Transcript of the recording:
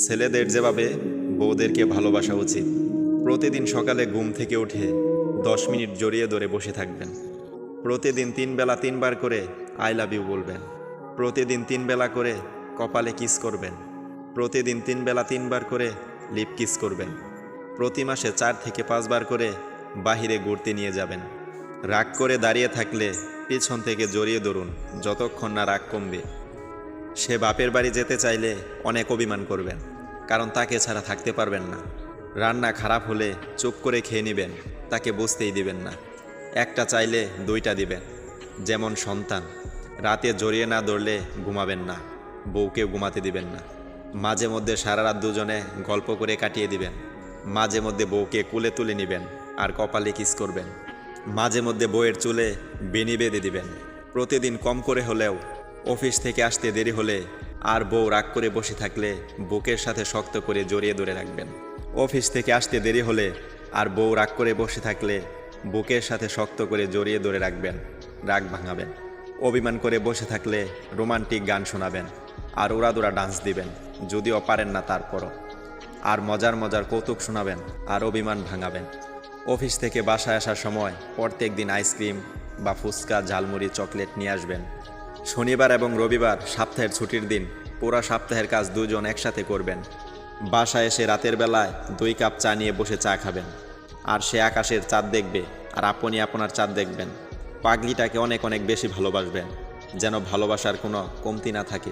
ছেলেদের যেভাবে বউদেরকে ভালোবাসা উচিত। প্রতিদিন সকালে ঘুম থেকে উঠে 10 মিনিট জড়িয়ে ধরে বসে থাকবেন। প্রতিদিন 3 বেলা 3 বার করে আই লাভ ইউ বলবেন। প্রতিদিন 3 বেলা করে কপালে কিস করবেন। প্রতিদিন 3 বেলা 3 বার করে লিপ কিস করবেন। প্রতি মাসে 4 থেকে 5 বার করে বাহিরে ঘুরতে নিয়ে যাবেন। রাগ করে দাঁড়িয়ে থাকলে পিছন থেকে জড়িয়ে ধরুন যতক্ষণ না রাগ কমবে। সে বাপের বাড়ি যেতে চাইলে অনেক অভিমান করবেন, কারণ তাকে ছাড়া থাকতে পারবেন না। রান্না খারাপ হলে চুপ করে খেয়ে নেবেন, তাকে বুঝতেই দিবেন না। একটা চাইলে 2টা দিবেন, যেমন সন্তান। রাতে জড়িয়ে না ধরলে ঘুমাবেন না, বউকেও ঘুমাতে দিবেন না। মাঝে মধ্যে সারা রাত দুজনে গল্প করে কাটিয়ে দিবেন। মাঝে মধ্যে বউকে কুলে তুলে নেবেন আর কপালে কিস করবেন। মাঝে মধ্যে বউয়ের চুলে বেনি বেঁধে দিবেন। প্রতিদিন কম করে হলেও অফিস থেকে আসতে দেরি হলে আর বউ রাগ করে বসে থাকলে বুকের সাথে শক্ত করে জড়িয়ে ধরে রাখবেন। অফিস থেকে আসতে দেরি হলে আর বউ রাগ করে বসে থাকলে বুকের সাথে শক্ত করে জড়িয়ে ধরে রাখবেন, রাগ ভাঙাবেন। অভিমান করে বসে থাকলে রোমান্টিক গান শোনাবেন আর উড়াদুরা ডান্স দিবেন, যদিও পারেন না তারপরও। আর মজার মজার কৌতুক শোনাবেন আর অভিমান ভাঙাবেন। অফিস থেকে বাসায় আসার সময় প্রত্যেক দিন আইসক্রিম বা ফুচকা, ঝালমুড়ি, চকলেট নিয়ে আসবেন। শনিবার এবং রবিবার সপ্তাহের ছুটির দিন পুরো সপ্তাহের কাজ দুজন একসাথে করবেন। বাসায় এসে রাতের বেলায় 2 কাপ চা নিয়ে বসে চা খাবেন। আর সে আকাশের চাঁদ দেখবে আর আপনি আপনার চাঁদ দেখবেন। পাগলিটাকে অনেক অনেক বেশি ভালোবাসবেন, যেন ভালোবাসার কোনো কমতি না থাকে।